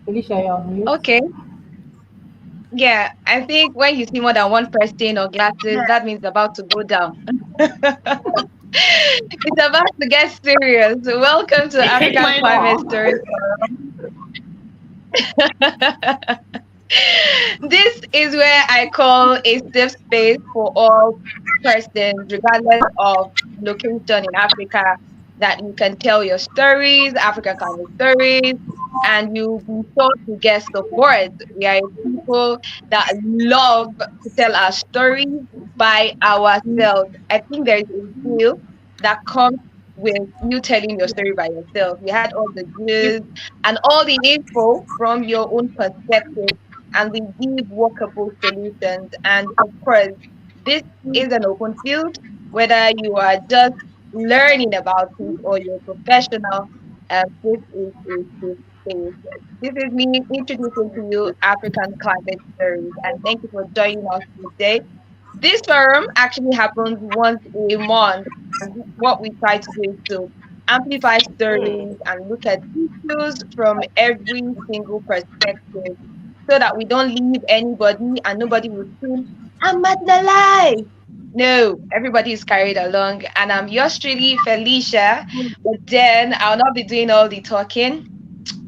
Felicia, you're on mute. Okay. Yeah, I think when you see more than one person or glasses, that means it's about to go down. It's about to get serious. Welcome to I take African mine Climate off. Stories. This is where I call a safe space for all persons, regardless of location in Africa, that you can tell your stories, African kind of stories, and you'll be sure to get support. We are a people that love to tell our stories by ourselves. I think there is a deal that comes with you telling your story by yourself. You had all the news and all the info from your own perspective, and we give workable solutions. And of course, this is an open field, whether you are just learning about it or you're a professional. This is a safe space. This is me introducing to you African climate stories, and thank you for joining us today. This forum actually happens once a month, and what we try to do is to amplify stories and look at issues from every single perspective so that we don't leave anybody and nobody will feel I'm marginalized. No, everybody is carried along, and I'm yours truly, Felicia. But then I'll not be doing all the talking.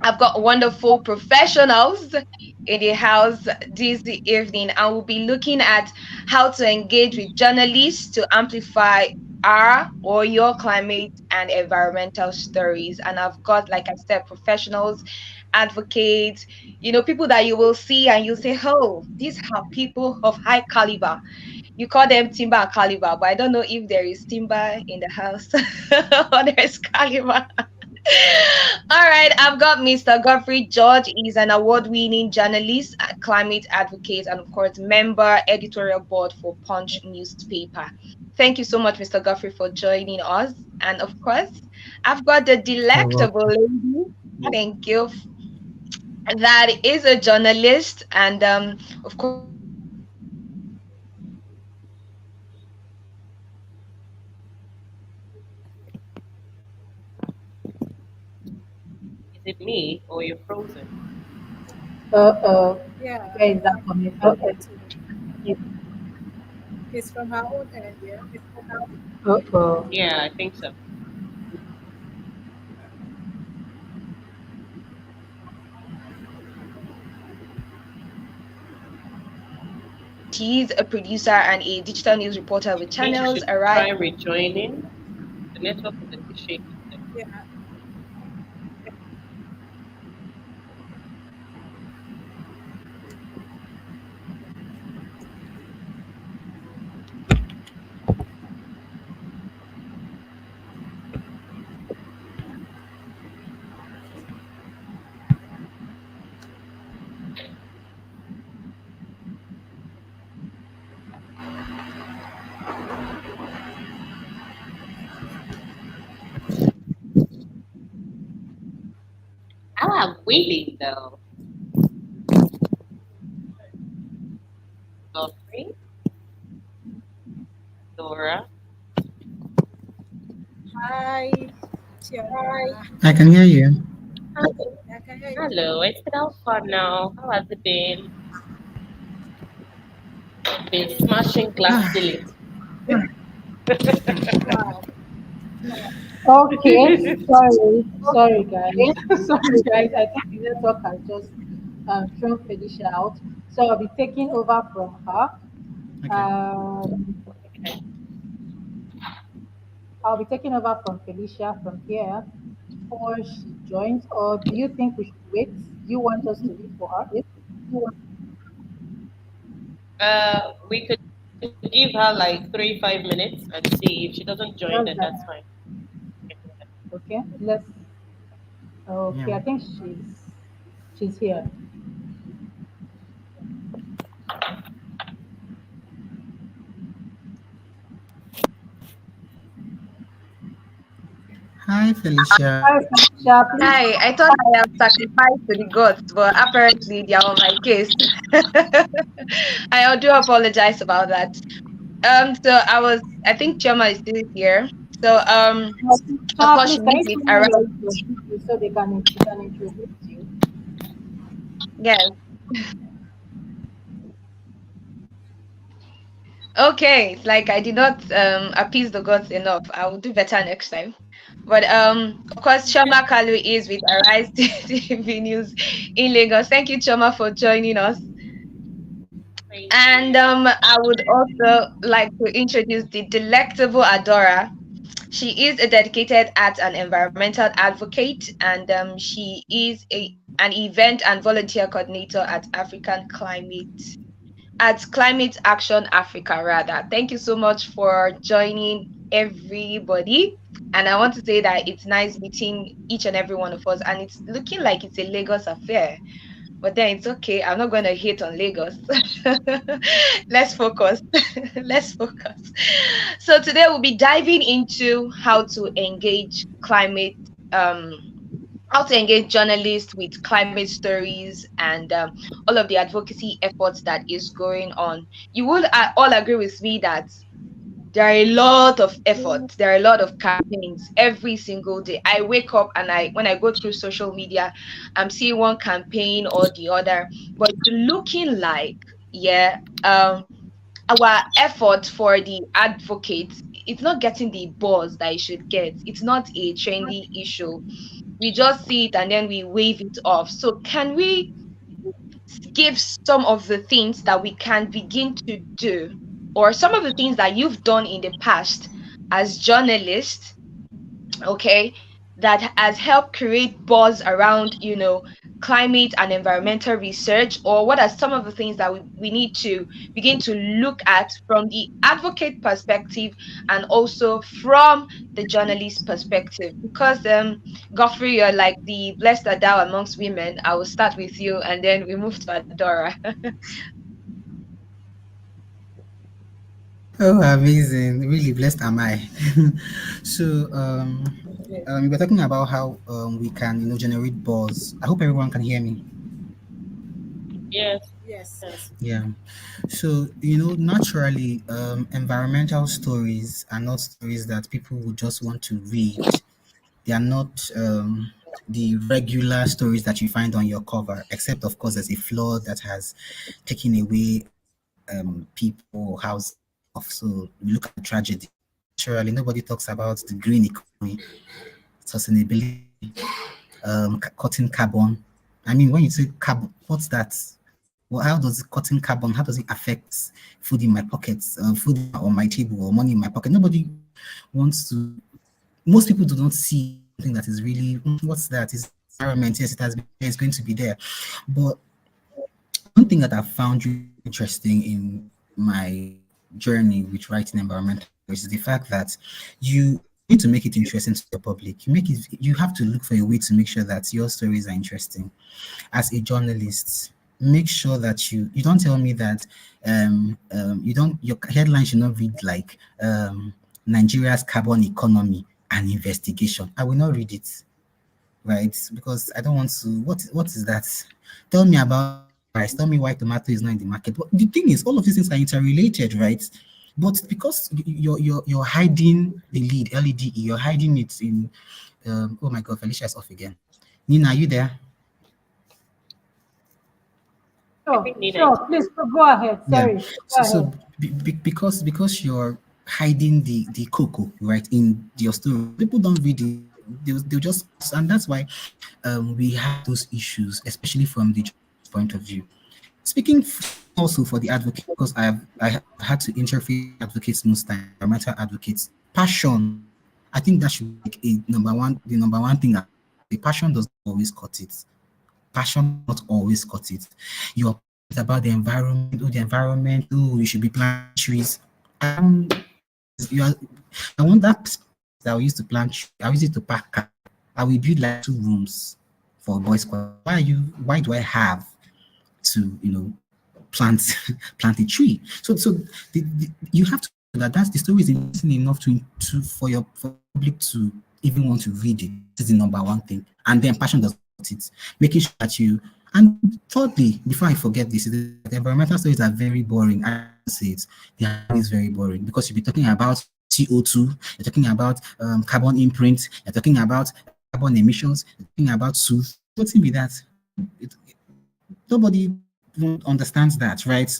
I've got wonderful professionals in the house this evening, and we'll be looking at how to engage with journalists to amplify our or your climate and environmental stories. And I've got, like I said, professionals, advocates, people that you will see and you say, oh, these are people of high caliber. You call them timber and caliber, but I don't know if there is timber in the house or there's caliber. All right, I've got Mr. Godfrey George. He's an award-winning journalist, a climate advocate, and of course, member editorial board for Punch newspaper. Thank you so much, Mr. Godfrey, for joining us. And of course, I've got the You're delectable welcome. lady. Thank you. That is a journalist, and of course, Is it me or you're frozen? Uh-oh. Yeah, Where is that coming from? it's from her own end, yeah. Uh-oh. Yeah, I think so. she's a producer and a digital news reporter with I think she channels should Arise. try rejoining. The network is a bit shaky. Yeah. Ah, waiting though. Godfrey, Dora. Hi, Chioma. I can hear you. I can hear you. Hello, it's been out fun now. How has it been? Been smashing glass ceilings. Wow. Okay. Sorry, guys. Sorry, guys. I think the network has just thrown Felicia out. So I'll be taking over from her. Okay. Um, I'll be taking over from Felicia from here before she joins. Or do you think we should wait? Do you want us to wait for her? We could give her like 3-5 minutes and see if she doesn't join, Just then that. that's fine. Okay. Let's. Okay. Yeah. I think she's here. Hi, Felicia. Hi, Felicia. Please. Hi, I thought I have sacrificed to the gods, but apparently they are on my case. I do apologize about that. I think Chioma is still here. So, of course, Please, she can needs you it give me around. your details so they can introduce you? Yes. Okay, it's like I did not appease the gods enough. I will do better next time. But of course, Chioma Kalu is with Arise TV News in Lagos. Thank you, Chioma, for joining us. Thank And you. I would also like to introduce the delectable Adora. She is a dedicated art and environmental advocate, and she is an event and volunteer coordinator at Climate Action Africa, rather. Thank you so much for joining, everybody. And I want to say that it's nice meeting each and every one of us, and it's looking like it's a Lagos affair. But then it's okay. I'm not going to hate on Lagos. Let's focus. Let's focus. So today we'll be diving into um, how to engage journalists with climate stories and all of the advocacy efforts that is going on. You would all agree with me that there are a lot of efforts, there are a lot of campaigns every single day. I wake up and when I go through social media, I'm seeing one campaign or the other, but it's looking like, yeah, our effort for the advocates, it's not getting the buzz that it should get. It's not a trendy issue. We just see it and then we wave it off. So can we give some of the things that we can begin to do, or some of the things that you've done in the past as journalists, okay, that has helped create buzz around, climate and environmental research? Or what are some of the things that we need to begin to look at from the advocate perspective and also from the journalist perspective? Because Godfrey, you're like the blessed are thou amongst women. I will start with you and then we move to Adora. Oh, amazing. Really blessed am I. So, we're talking about how we can, generate buzz. I hope everyone can hear me. Yes. Yes. Yeah. So, naturally, environmental stories are not stories that people would just want to read. They are not the regular stories that you find on your cover, except, of course, there's a flood that has taken away people, houses off. So we look at the tragedy. Naturally, nobody talks about the green economy, sustainability, cutting carbon. I mean, when you say carbon, what's that? Well, how does cutting carbon, how does it affect food in my pockets, food on my table, or money in my pocket? Nobody wants to, most people do not see something that is really, what's that? Is environment? Yes, it has been, it's going to be there. But one thing that I found really interesting in my journey with writing environmental is the fact that you need to make it interesting to the public. You have to look for a way to make sure that your stories are interesting. As a journalist, make sure that you don't tell me that you don't, your headline should not read like Nigeria's carbon economy and investigation. I will not read it, right? Because I don't want to. What is that? Tell me about price. Tell me why tomato is not in the market. But the thing is, all of these things are interrelated, right? But because you're hiding the lead, LEDE, you're hiding it in. Oh my God, Felicia is off again. Nina, are you there? I Sure, think Nina is. sure. Please go ahead. Yeah. Sorry. Go So ahead. because you're hiding the cocoa right in your story, people don't read it. They'll just, and that's why we have those issues, especially from the point of view. Speaking also for the advocate, because I have had to interface with advocates most time, environmental advocates. Passion, I think that should be like the number one thing. The passion does not always cut it. Passion not always cut it. You're about the environment. Oh, you should be planting trees. You are, I want that that we used to plant trees. I used it to pack car. I will build like 2 rooms for boys' squad. Why do I have to plant plant a tree? So you have to know that the story is interesting enough for public to even want to read it. This is the number one thing. And then passion does it, making sure that you. And thirdly, before I forget this, the environmental stories are very boring. I say it, they are always very boring because you'll be talking about CO2, you're talking about carbon imprint, you're talking about carbon emissions, you're talking about tooth. What's in with that? Nobody understands that, right?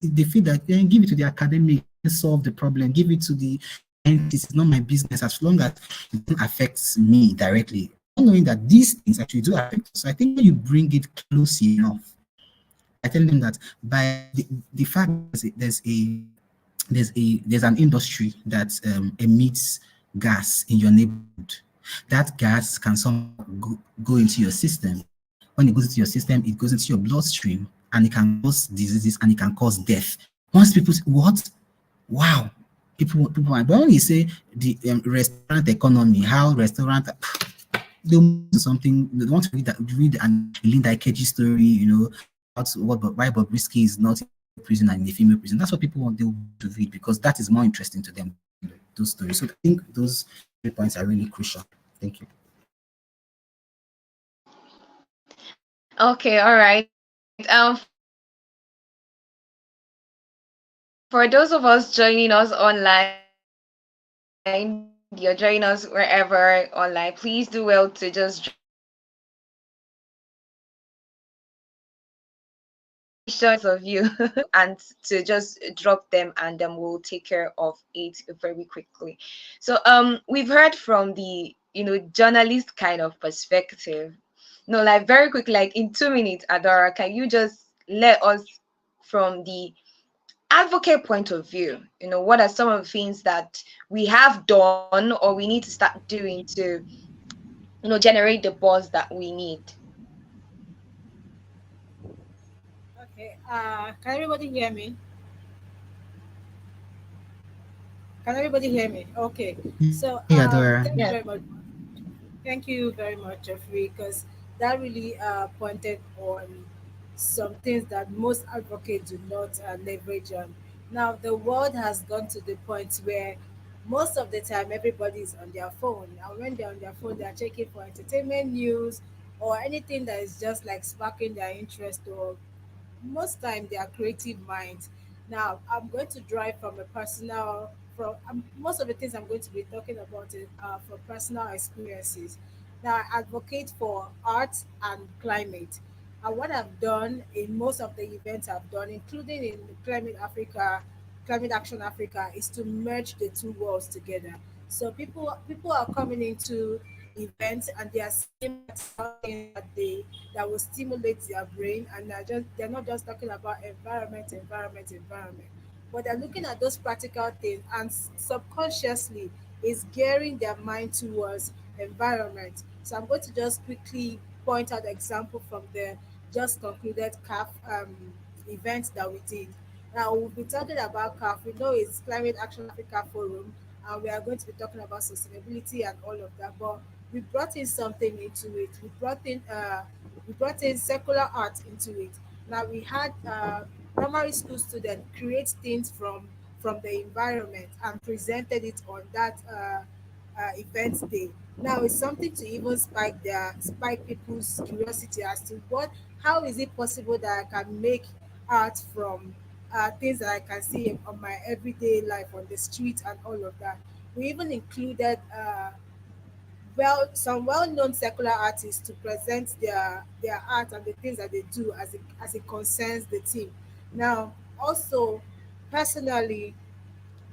They feel that they give it to the academic, solve the problem, give it to the scientists. It's not my business as long as it doesn't affect me directly. Not knowing that these things actually do affect us. So I think when you bring it close enough, I tell them that by the fact there's an industry that emits gas in your neighborhood. That gas can somehow go into your system. When it goes into your system, it goes into your bloodstream and it can cause diseases and it can cause death. Once people say, what? Wow. People, but when you say the restaurant economy, how restaurant, they want to something, they want to read an Linda Ikeji story, about why Bobrisky is not in prison and in the female prison. That's what people want, they want to read because that is more interesting to them, those stories. So I think those 3 points are really crucial. Thank you. Okay, all right. For those of us joining us online, you're joining us wherever online, please do well to just drop your questions of you and to just drop them and then we'll take care of it very quickly. So we've heard from the journalist kind of perspective. No, like very quick, like in 2 minutes, Adora, can you just let us from the advocate point of view, what are some of the things that we have done or we need to start doing to generate the buzz that we need? Okay. Can everybody hear me? Can everybody hear me? Okay. So Yeah, Dora. thank you Yeah. very much. Thank you very much, Jeffrey, because that really pointed on some things that most advocates do not leverage on. Now, the world has gone to the point where most of the time everybody is on their phone. And when they're on their phone, they're checking for entertainment news or anything that is just like sparking their interest or most time they are creative minds. Now I'm going to drive from a personal from most of the things I'm going to be talking about is from personal experiences. Now I advocate for art and climate, and what I've done in most of the events I've done, including in Climate Action Africa, is to merge the two worlds together. So people are coming into events and they are seeing practical things that will stimulate their brain, and they're not just talking about environment, but they're looking at those practical things and subconsciously is gearing their mind towards environment. So I'm going to just quickly point out example from the just concluded CAF event that we did. Now we'll be talking about CAF. We know it's Climate Action Africa Forum, and we are going to be talking about sustainability and all of that. But we brought in something into it. We brought in secular art into it. Now we had primary school students create things from the environment and presented it on that event day. Now it's something to even spike people's curiosity as to how is it possible that I can make art from things that I can see on my everyday life on the street and all of that. We even included some well-known secular artists to present their art and the things that they do as it concerns the team. Now, also personally,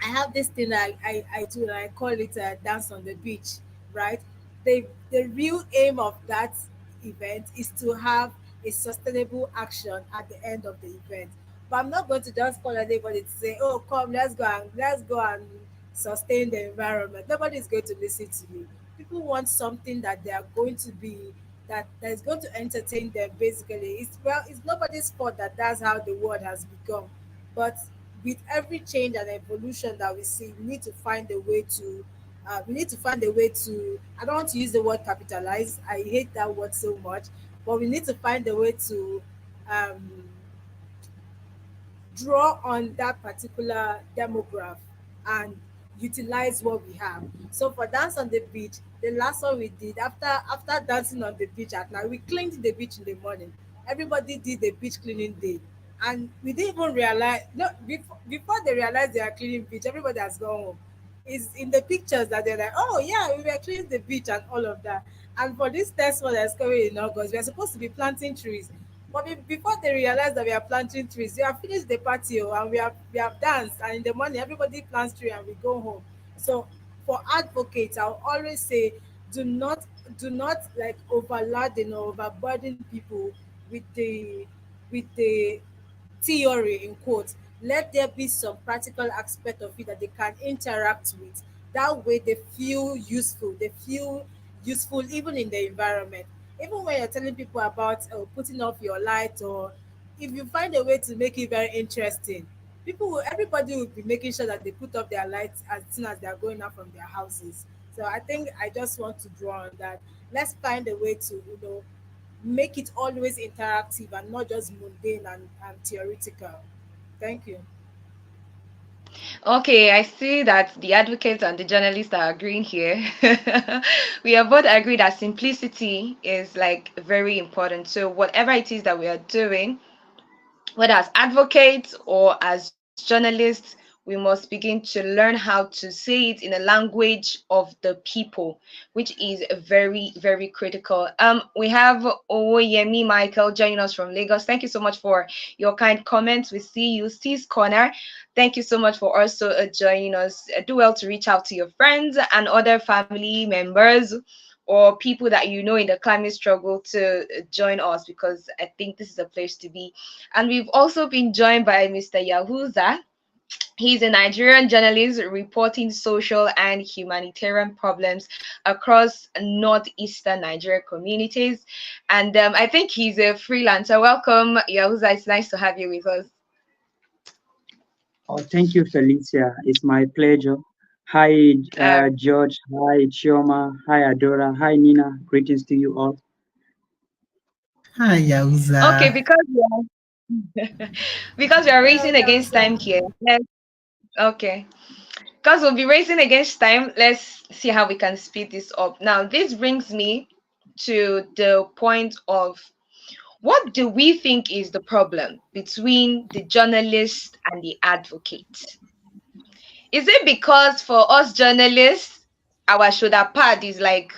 I have this thing I do, and I call it a dance on the beach, right? The real aim of that event is to have a sustainable action at the end of the event. But I'm not going to just call anybody to say, "Oh, come, let's go and sustain the environment." Nobody is going to listen to me. People want something that they are going to be that is going to entertain them. Basically, it's nobody's fault that that's how the world has become. But with every change and evolution that we see, we need to find a way to, I don't want to use the word capitalize, I hate that word so much, but we need to find a way to um, draw on that particular demograph and utilize what we have. So for dance on the beach, the last one we did after dancing on the beach at night, we cleaned the beach in the morning. Everybody did the beach cleaning day. And we didn't even realize, no, before they realized they are cleaning beach, everybody has gone home. It's in the pictures that they're like, oh yeah, we were cleaning the beach and all of that. And for this next one that's coming in August, we're supposed to be planting trees. But before they realize that we are planting trees, we have finished the party, and we have danced, and in the morning everybody plants tree and we go home. So for advocates, I'll always say, do not like overladen or overburden people with the theory in quotes. Let there be some practical aspect of it that they can interact with. That way they feel useful. They feel useful even in the environment. Even when you're telling people about putting off your light, or if you find a way to make it very interesting, everybody will be making sure that they put off their lights as soon as they're going out from their houses. So I think I just want to draw on that. Let's find a way to, make it always interactive and not just mundane and theoretical. Thank you. Okay, I see that the advocates and the journalists are agreeing here. We have both agreed that simplicity is like very important. So whatever it is that we are doing, whether as advocates or as journalists, we must begin to learn how to say it in a language of the people, which is very, very critical. We have Oyemi Michael joining us from Lagos. Thank you so much for your kind comments. We see you. C's Corner, thank you so much for also joining us. Do well to reach out to your friends and other family members or people that you know in the climate struggle to join us, because I think this is a place to be. And we've also been joined by Mr. Yahuza. He's a Nigerian journalist reporting social and humanitarian problems across North-Eastern Nigerian communities. And I think he's a freelancer. Welcome, Yahuza. It's nice to have you with us. Oh, thank you, Felicia. It's my pleasure. Hi, Uh, George. Hi, Chioma. Hi, Adora. Hi, Nina. Greetings to you all. Hi, okay, Yahuza. because we are Hello, racing against time Yauza. here. Okay. Because we'll be racing against time, let's see how we can speed this up. Now, this brings me to the point of what do we think is the problem between the journalist and the advocate? Is it because for us journalists, our shoulder pad is like,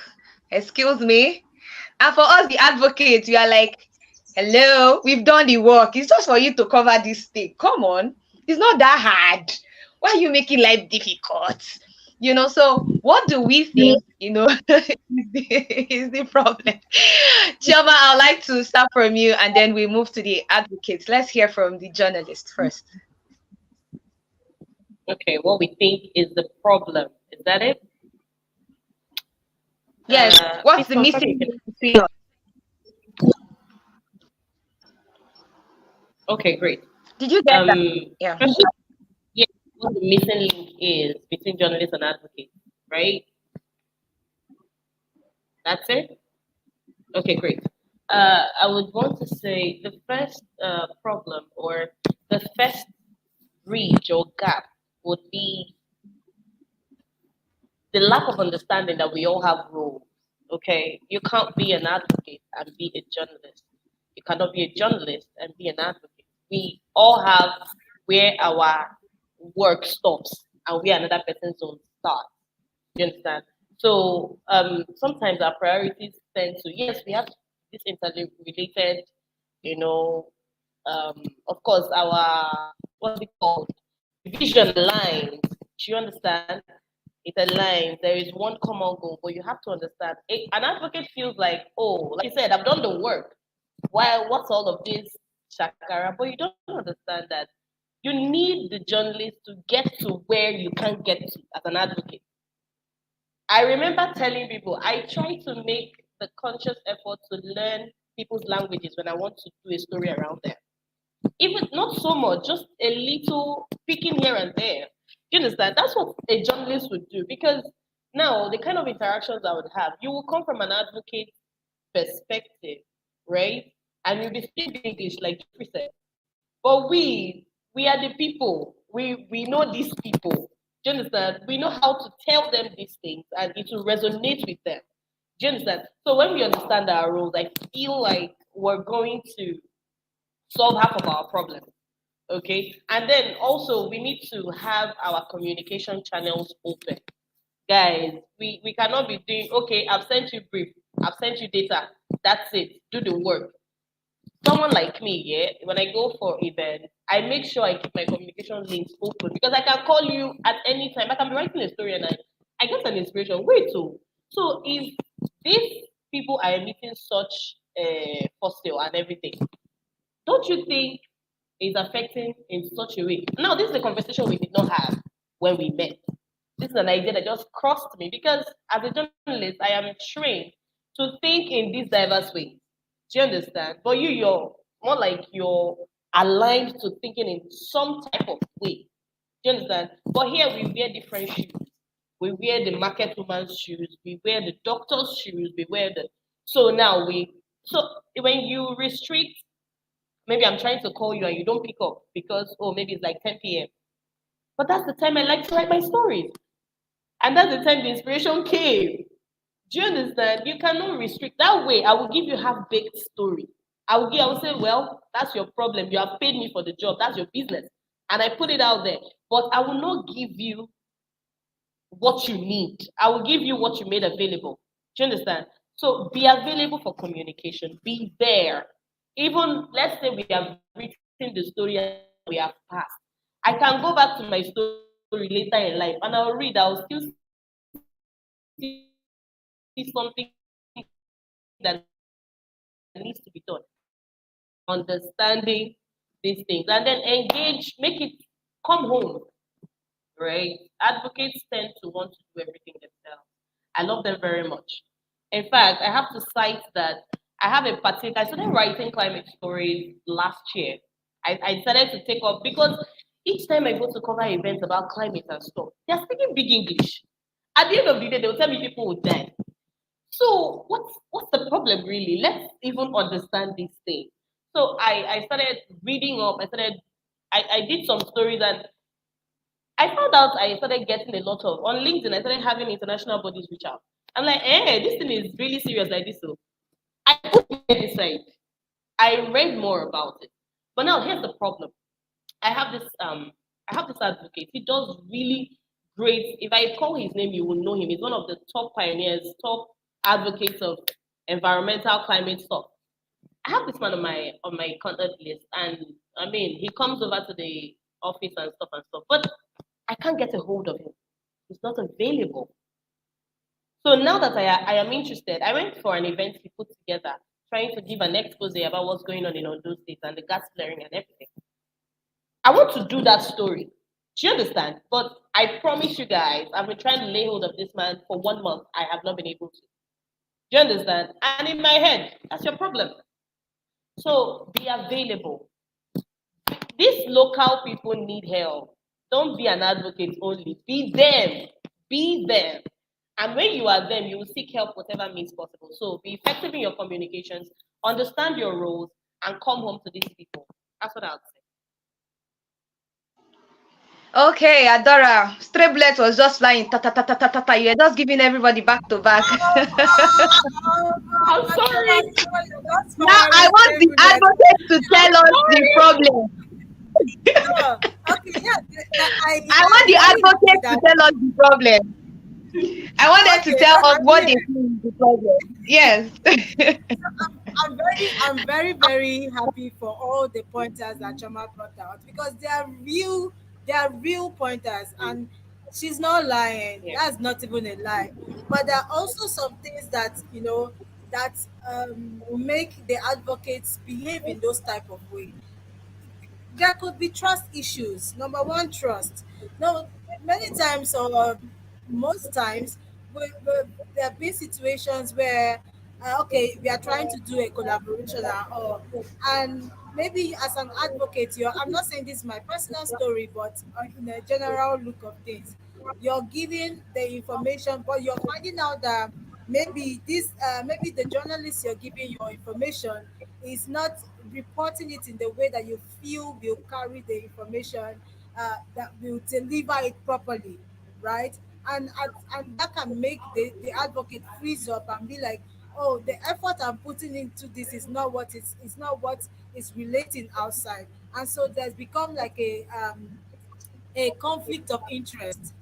excuse me? And for us, the advocates, we are like, hello, we've done the work. It's just for you to cover this thing. Come on. It's not that hard. Why are you making life difficult? So what do we think, is the problem? Chioma, I'd like to start from you and then we move to the advocates. Let's hear from the journalist first. Okay, what we think is the problem. Is that it? Yes. What's Please the confirm missing again. link between us? Okay, great. Did you get that? Yeah. First, yeah, what the missing link is between journalists and advocates, right? That's it? Okay, great. I would want to say the first problem or the first bridge or gap would be the lack of understanding that we all have roles. Okay, you can't be an advocate and be a journalist. You cannot be a journalist and be an advocate. We all have where our work stops and where another person's own starts. You understand? So sometimes our priorities tend to, yes, we have this interrelated, you know, of course, our what's it called? Vision lines. Do you understand? It aligns. There is one common goal, but you have to understand. An advocate feels like, oh, like you said, I've done the work. Why? What's all of this shakara? But you don't understand that you need the journalist to get to where you can't get to as an advocate. I remember telling people I try to make the conscious effort to learn people's languages when I want to do a story around them. Even not so much, just a little picking here and there. You understand? That's what a journalist would do because now the kind of interactions I would have, you will come from an advocate perspective, right? And you'll be speaking English like Jeffrey said. But we are the people. We know these people. Do you understand? We know how to tell them these things and it will resonate with them. Do you understand? So when we understand our roles, I feel like we're going to solve half of our problems. Okay. And then also we need to have our communication channels open. Guys, we cannot be doing, okay, I've sent you brief, I've sent you data, that's it, do the work. someone like me, yeah, when I go for events, I make sure I keep my communication links open because I can call you at any time. I can be writing a story and I get an inspiration. Wait, so if these people are meeting such for sale and everything, don't you think it's affecting in such a way? Now, this is a conversation we did not have when we met. This is an idea that just crossed me because as a journalist, I am trained to think in these diverse ways. Do you understand? But you're more like you're aligned to thinking in some type of way. Do you understand? But here we wear different shoes. We wear the market woman's shoes. We wear the doctor's shoes. We wear the so now we so when you restrict, maybe I'm trying to call you and you don't pick up because oh maybe it's like 10 p.m. But that's the time I like to write my stories. And that's the time the inspiration came. Do you understand? You cannot restrict. That way, I will give you half-baked story. I will say, well, that's your problem. You have paid me for the job. That's your business. And I put it out there. But I will not give you what you need. I will give you what you made available. Do you understand? So be available for communication. Be there. Even let's say we have written the story and we have passed. I can go back to my story later in life and I'll read. I'll still see something that needs to be done. Understanding these things and then engage, make it come home, right? Advocates tend to want to do everything themselves. I love them very much. In fact, I have to cite that I have a particular, I started writing climate stories last year. I started to take up because each time I go to cover events about climate and stuff, they're speaking big English. At the end of the day, they'll tell me people will die. So what's the problem really? Let's even understand this thing. So I started reading up. I did some stories and I found out I started getting a lot of on LinkedIn. I started having international bodies reach out. I'm like, this thing is really serious like this. So I put it aside. I read more about it. But now here's the problem. I have this I have this advocate. He does really great. If I call his name, you will know him. He's one of the top pioneers, top advocates of environmental climate stuff. I have this man on my contact list, and I mean he comes over to the office and stuff, but I can't get a hold of him. He's not available. So now that I am interested, I went for an event he put together, trying to give an expose about what's going on in Ondo State and the gas flaring and everything. I want to do that story. Do you understand? But I promise you guys, I've been trying to lay hold of this man for 1 month. I have not been able to. Do you understand? And in my head, that's your problem. So be available. These local people need help. Don't be an advocate only. Be them. Be them. And when you are them, you will seek help whatever means possible. So be effective in your communications, understand your roles, and come home to these people. That's what I would say. Okay, Adora, stray bullets was just flying. Ta ta ta ta ta ta ta. You're just giving everybody back to back. I'm sorry. Now I want the advocate to tell us the problem. Okay, yeah. I want the advocate to tell us the problem. I want them to tell us what they think is the problem. Yes. I'm very happy for all the pointers that Chioma brought out because they are real pointers and she's not lying. Yeah. That's not even a lie. But there are also some things that that will make the advocates behave in those type of way. There could be trust issues. Number one, trust. No, many times or most times, there have been situations where, okay, we are trying to do a collaboration and maybe as an advocate, I'm not saying this is my personal story, but in a general look of things, you're giving the information, but you're finding out that maybe the journalist you're giving your information is not reporting it in the way that you feel will carry the information that will deliver it properly, right? And that can make the advocate freeze up and be like, oh, the effort I'm putting into this is not what it's not what is relating outside, and so there's become like a conflict of interest.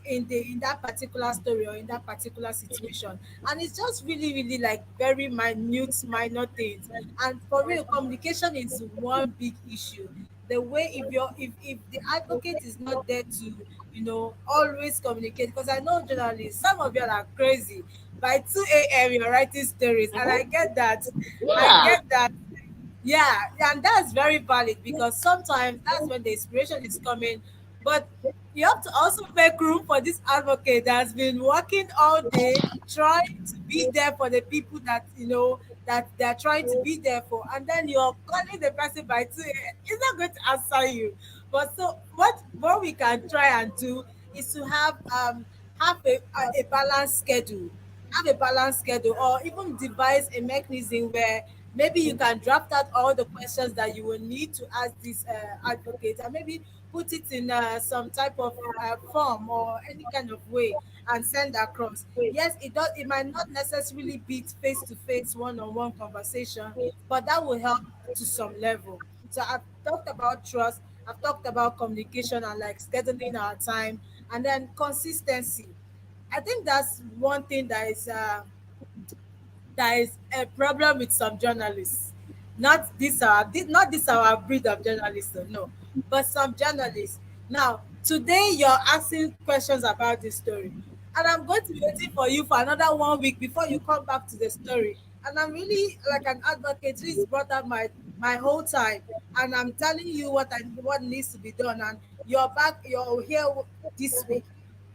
in that particular story or in that particular situation. And it's just really like very minor things. And for real, communication is one big issue. The way, if the advocate is not there to, always communicate, because I know journalists, some of you are crazy. By 2 a.m. you're writing stories, and I get that. I Yeah. get that. Yeah, and that's very valid, because sometimes that's when the inspiration is coming. But you have to also make room for this advocate that has been working all day trying to be there for the people that, that they're trying to be there for, and then you're calling the person by 2 a.m. It's not going to answer you. But so what we can try and do is to have a balanced schedule, or even devise a mechanism where maybe you can draft out all the questions that you will need to ask this advocate, and maybe put it in some type of form or any kind of way, and send across. Yes, it might not necessarily be face to face, one-on-one conversation, but that will help to some level. So I've talked about trust, I've talked about communication and like scheduling our time, and then consistency. I think that's one thing that is a problem with some journalists. Not this our breed of journalists, though, no, but some journalists. Now, today you're asking questions about this story, and I'm going to be waiting for you for another 1 week before you come back to the story. And I'm really like an advocate who's brought up my whole time, and I'm telling you what needs to be done, and you're here this week.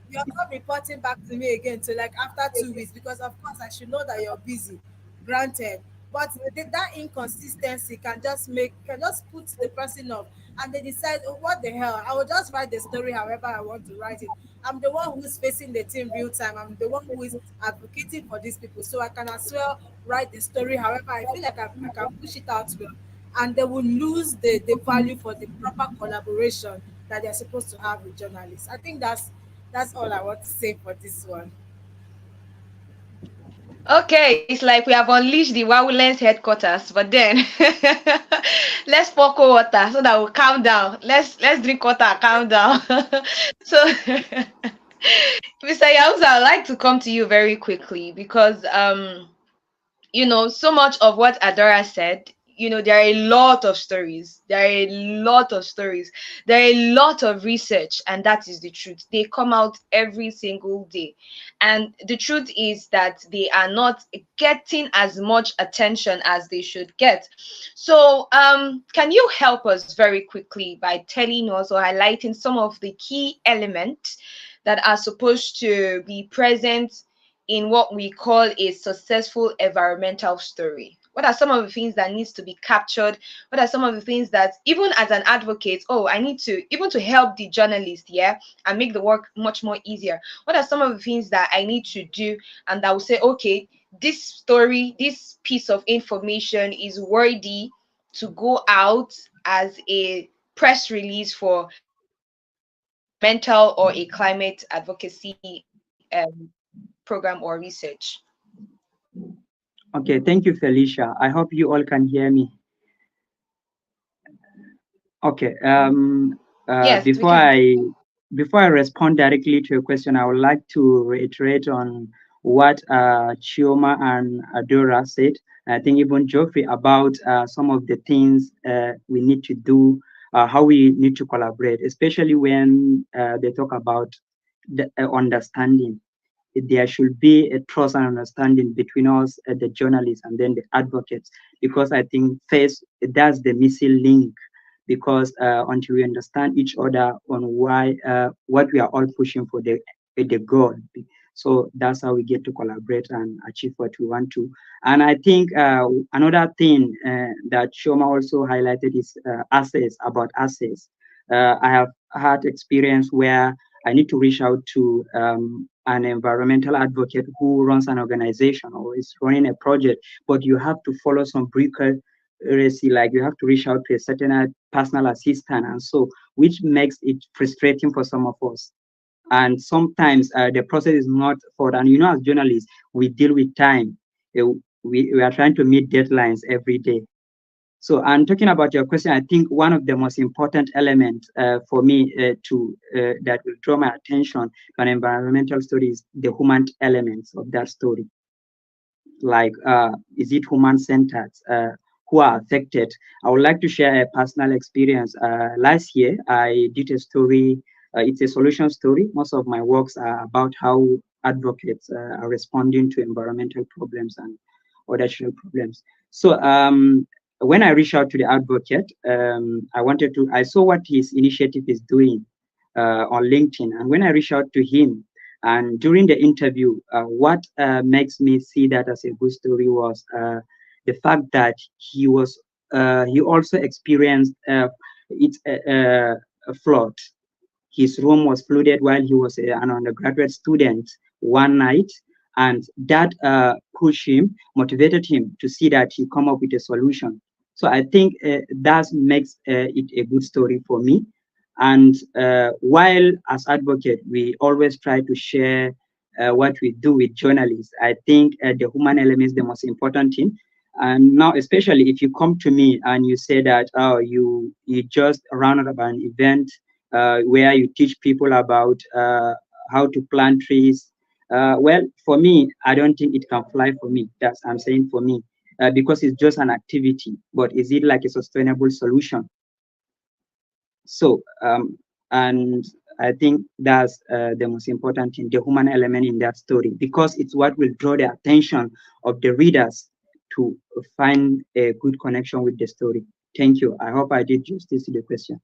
You're not reporting back to me again till like after 2 weeks, because of course I should know that you're busy. Granted. But that inconsistency can just put the person off, and they decide, oh, what the hell, I will just write the story however I want to write it. I'm the one who's facing the team real time. I'm the one who is advocating for these people. So I can as well write the story however I feel like I can push it out well. And they will lose the value for the proper collaboration that they're supposed to have with journalists. I think that's all I want to say for this one. Okay, it's like we have unleashed the Wowlands headquarters, but then let's pour cold water so that we'll calm down. Let's drink water and calm down. So Mr. Yahuza, I'd like to come to you very quickly because so much of what Adora said, there are a lot of stories. There are a lot of stories. There are a lot of research, and that is the truth. They come out every single day. And the truth is that they are not getting as much attention as they should get. So, can you help us very quickly by telling us or highlighting some of the key elements that are supposed to be present in what we call a successful environmental story? What are some of the things that needs to be captured? What are some of the things that, even as an advocate, I need to, even to help the journalist, and make the work much more easier? What are some of the things that I need to do, and that will say, okay, this story, this piece of information is worthy to go out as a press release for environmental or a climate advocacy program or research? Okay, thank you, Felicia. I hope you all can hear me. Okay. Yes, we Before can. I respond directly to your question, I would like to reiterate on what Chioma and Adora said. I think even Geoffrey about some of the things we need to do, how we need to collaborate, especially when they talk about the understanding. There should be a trust and understanding between us, the journalists, and then the advocates, because I think first that's the missing link. Because until we understand each other on why what we are all pushing for, the goal, so that's how we get to collaborate and achieve what we want to. And I think another thing that Shoma also highlighted is access. I have had experience where I need to reach out to an environmental advocate who runs an organization or is running a project, but you have to follow some prerequisites, like you have to reach out to a certain personal assistant, and so which makes it frustrating for some of us. And sometimes the process is not for, and as journalists, we deal with time. We are trying to meet deadlines every day. So, and talking about your question, I think one of the most important elements for me that will draw my attention to an environmental story is the human elements of that story. Like, is it human-centered? Who are affected? I would like to share a personal experience. Last year, I did a story. It's a solution story. Most of my works are about how advocates are responding to environmental problems and other social problems. So when I reached out to the advocate, I saw what his initiative is doing on LinkedIn. And when I reached out to him, and during the interview, what makes me see that as a good story was the fact that he also experienced a flood. His room was flooded while he was an undergraduate student one night, and that motivated him to see that he come up with a solution. So I think that makes it a good story for me. And while as advocate, we always try to share what we do with journalists, I think the human element is the most important thing. And now, especially if you come to me and you say that, oh, you just rounded up an event where you teach people about how to plant trees. Well, for me, I don't think it can fly for me. That's I'm saying for me, because it's just an activity. But is it like a sustainable solution? So, and I think that's the most important thing, the human element in that story, because it's what will draw the attention of the readers to find a good connection with the story. Thank you. I hope I did justice to the question.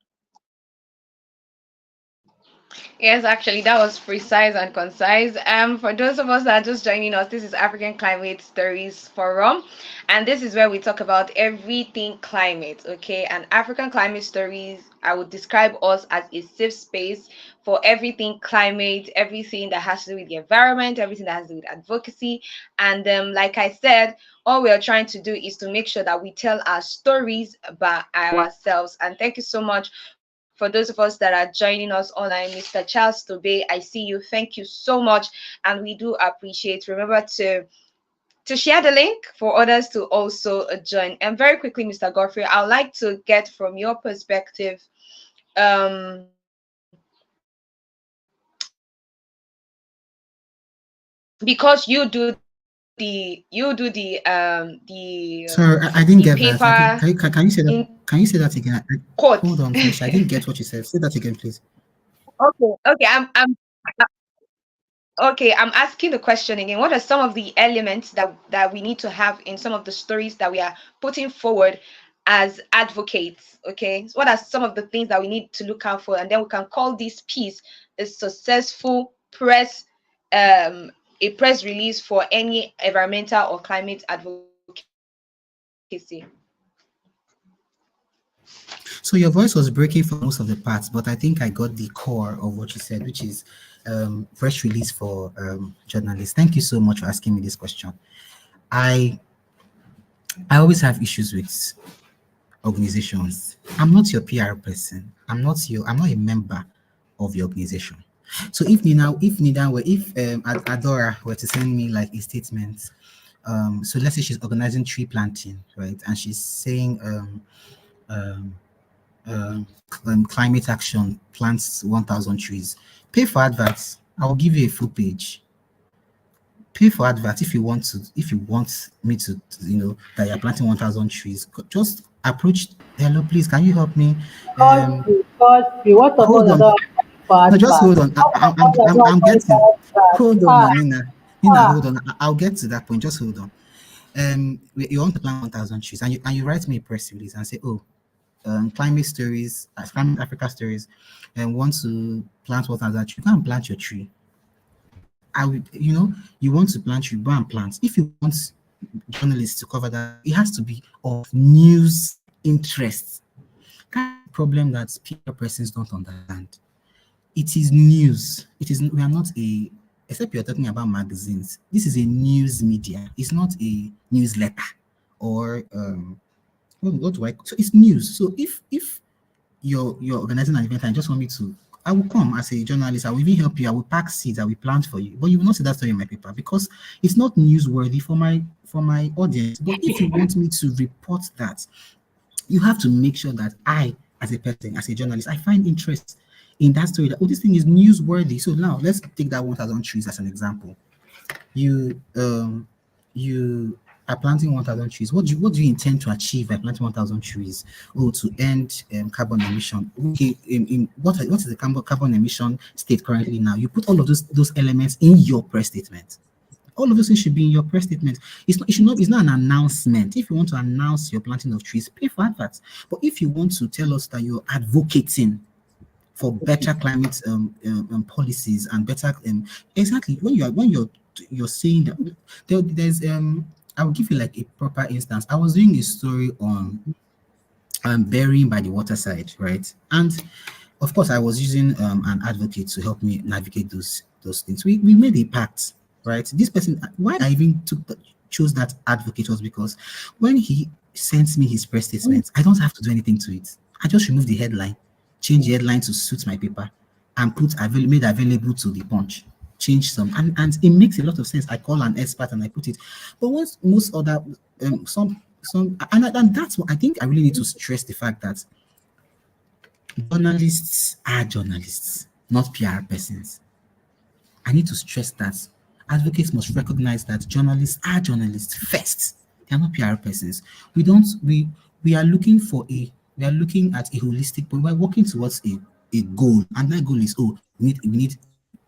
Yes, actually, that was precise and concise. For those of us that are just joining us, this is African Climate Stories Forum, and this is where we talk about everything climate. Okay, and African Climate Stories, I would describe us as a safe space for everything climate, everything that has to do with the environment, everything that has to do with advocacy. And like I said, all we are trying to do is to make sure that we tell our stories by ourselves. And thank you so much for those of us that are joining us online. Mr. Charles Tobe, I see you. Thank you so much, and we do appreciate. Remember to share the link for others to also join. And very quickly, Mr. Godfrey, I would like to get from your perspective, because you do the Sorry, I didn't get that. paper. Can you say that? Can you say that again? Quote. Hold on, please. I didn't get what you said. Say that again, please. Okay. I'm asking the question again. What are some of the elements that we need to have in some of the stories that we are putting forward as advocates? Okay, so what are some of the things that we need to look out for, and then we can call this piece a successful a press release for any environmental or climate advocacy. So your voice was breaking for most of the parts, but I think I got the core of what you said, which is press release for journalists. Thank you so much for asking me this question. I always have issues with organizations. I'm not your PR person. I'm not a member of your organization. So if Adora were to send me like a statement, so let's say she's organizing tree planting, right? And she's saying climate action plants 1,000 trees. Pay for adverts. I will give you a full page. Pay for adverts if you want me to, that you're planting 1,000 trees. Just approach. Hello, please, can you help me? Godfrey, what of Hold on. No, just hold on. I'm getting. Hold on, Nina. Hold on. I'll get to that point. Just hold on. You want to plant 1,000 trees, and you write me a press release and say, oh, climate stories, climate Africa stories, and want to plant 1,000 trees. Go and plant your tree. You want to plant tree, go and plant. If you want journalists to cover that, it has to be of news interest. Kind of problem that PR persons don't understand. It is news. We are not except you're talking about magazines. This is a news media. It's not a newsletter or so it's news. So if you're organizing an event and just want me to, I will come as a journalist. I will even help you. I will pack seeds. I will plant for you. But you will not see that story in my paper because it's not newsworthy for my audience. But if you want me to report that, You have to make sure that I, as a person, as a journalist, I find interest in that story. That, oh, this thing is newsworthy. So now let's take that 1,000 trees as an example. You are planting 1,000 trees. What do you intend to achieve by planting 1,000 trees? Oh, to end carbon emission. Okay, what is the carbon emission state currently now? You put all of those elements in your press statement. All of those things should be in your press statement. It's not an announcement. If you want to announce your planting of trees, pay for adverts. But if you want to tell us that you're advocating for better climate policies and better exactly when you're saying that there's I will give you like a proper instance. I was doing a story on burying by the waterside, right? And of course, I was using an advocate to help me navigate those things. We made a pact, right? This person, why I even chose that advocate was because when he sends me his press statement, I don't have to do anything to it. I just remove the headline, change the headline to suit my paper, and made available to the Punch. Change some, and it makes a lot of sense. I call an expert and I put it. But once most other some and that's what I think I really need to stress the fact that journalists are journalists, not PR persons. I need to stress that advocates must recognize that journalists are journalists first. They are not PR persons. We are looking at a holistic point. We're working towards a goal, and that goal is we need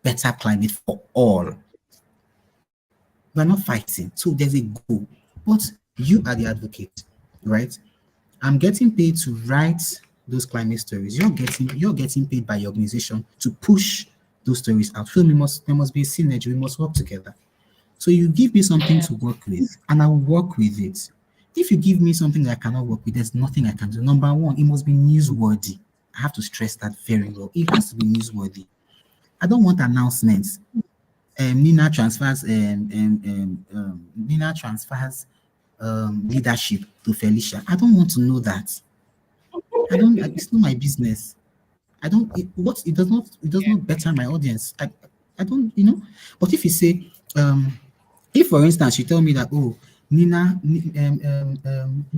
better climate for all. We're not fighting. So there's a goal. But you are the advocate, right? I'm getting paid to write those climate stories. You're getting paid by your organization to push those stories out. So there must be a synergy. We must work together. So you give me something to work with, and I will work with it. If you give me something that I cannot work with, there's nothing I can do. Number one, it must be newsworthy. I have to stress that very well. It has to be newsworthy. I don't want announcements. Nina transfers leadership to Felicia. I don't want to know that. It's not my business. It does not better my audience. I don't, But if you say, if for instance you tell me that,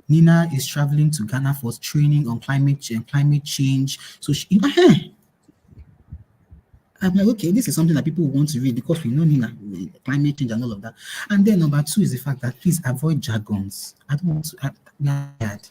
Nina is traveling to Ghana for training on climate change. So I'm like, okay, this is something that people want to read because we know Nina, climate change and all of that. And then number two is the fact that please avoid jargons. I don't want to add.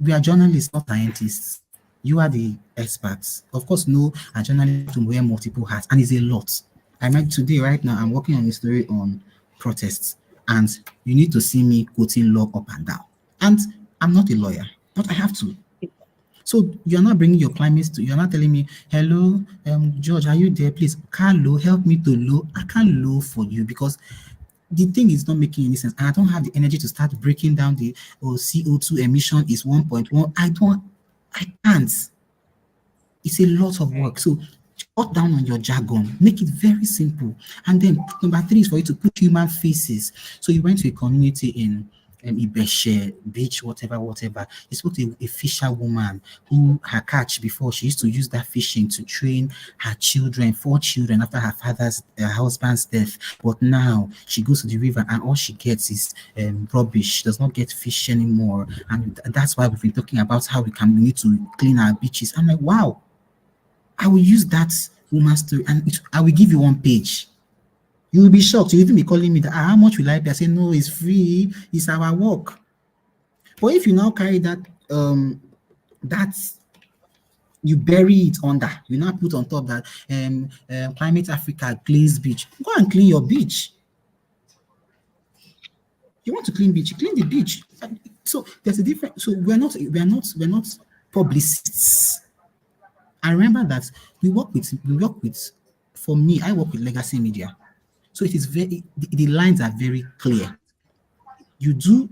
We are journalists, not scientists. You are the experts. Of course, no, a journalist to wear multiple hats, and it's a lot. Right now, I'm working on a story on protests, and you need to see me quoting law up and down. And I'm not a lawyer, but I have to. So you're not bringing your climate to, you're not telling me, hello, George, are you there? Please, Kalu, help me to low. I can't low for you because the thing is not making any sense. And I don't have the energy to start breaking down the CO2 emission is 1.1. I can't. It's a lot of work. So cut down on your jargon, make it very simple. And then number three is for you to put human faces. So you went to a community in Ibeshe beach, whatever. You spoke to a fisherwoman who her catch before she used to use that fishing to train her children, 4 children after her husband's death. But now she goes to the river and all she gets is rubbish. She does not get fish anymore. And that's why we've been talking about how we need to clean our beaches. I'm like, wow, I will use that woman's story and I will give you 1 page. You will be shocked. You'll even be calling me that, how much will I pay? I say, no, it's free. It's our work. But if you now carry that, you bury it under. You now put on top that Climate Africa Glaze Beach. Go and clean your beach. You want to clean beach, you clean the beach. So there's a difference. So we're not publicists. I remember that we work with, for me, I work with legacy media. So it is the lines are very clear. You do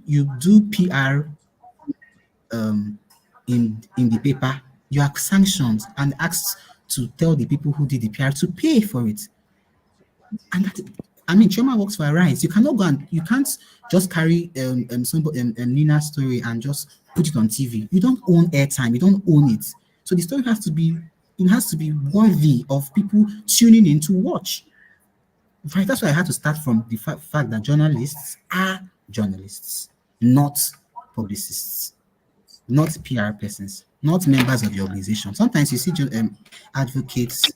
PR in the paper, you are sanctioned and asked to tell the people who did the PR to pay for it. And Chioma works for Arise. You cannot go and you can't just carry Nina's story and just put it on TV. You don't own airtime, you don't own it. So the story has to be worthy of people tuning in to watch. Right, that's why I had to start from the fact that journalists are journalists, not publicists, not PR persons, not members of the organization. Sometimes you see advocates,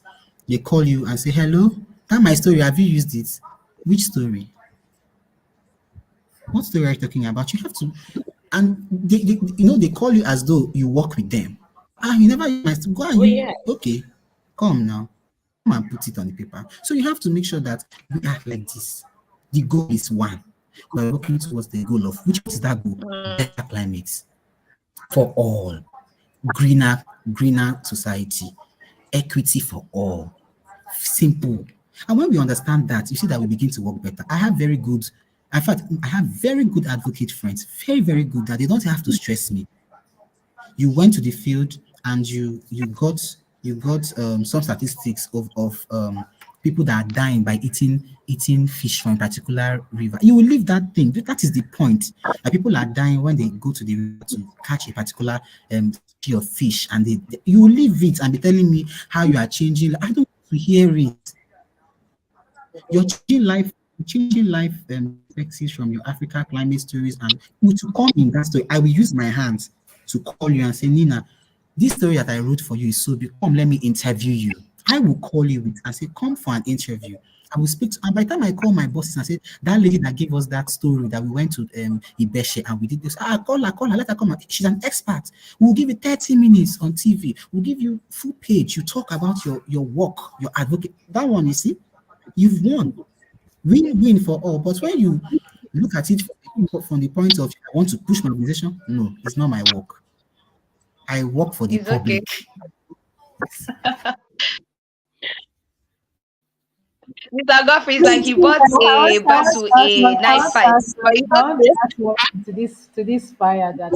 they call you and say, "Hello, that my story. Have you used it? Which story? What story are you talking about?" You have to, and they call you as though you work with them. Ah, you never use my story. Go and Oh you yeah. okay? Come now, come and put it on the paper. So you have to make sure that we act like this. The goal is one. We're working towards the goal of which is that goal? Better climate for all, greener society, equity for all. Simple. And when we understand that, you see that we begin to work better. In fact, I have very good advocate friends, very, very good that they don't have to stress me. You went to the field and you got some statistics of people that are dying by eating fish from a particular river. You will leave that thing. That is the point. That people are dying when they go to the river to catch a particular species of fish, and you will leave it and be telling me how you are changing. I don't want to hear it. You're changing life perspectives from your Africa climate stories, and to come in that story, I will use my hands to call you and say, Nina, this story that I wrote for you is so big. Come, let me interview you. I will call you and say, come for an interview. I will speak to, and by the time I call my bosses and say, that lady that gave us that story that we went to Ibeshe and we did this, call her, let her come. She's an expert. We'll give you 30 minutes on TV. We'll give you full page. You talk about your work, your advocate. That one, you see, you've won. Win-win for all. But when you look at it from the point of I want to push my organization, no, it's not my work. I work for the It's okay. public. Mr. Godfrey is like he bought a bottle, a nice pipe. But you I don't want to say, add one to this fire that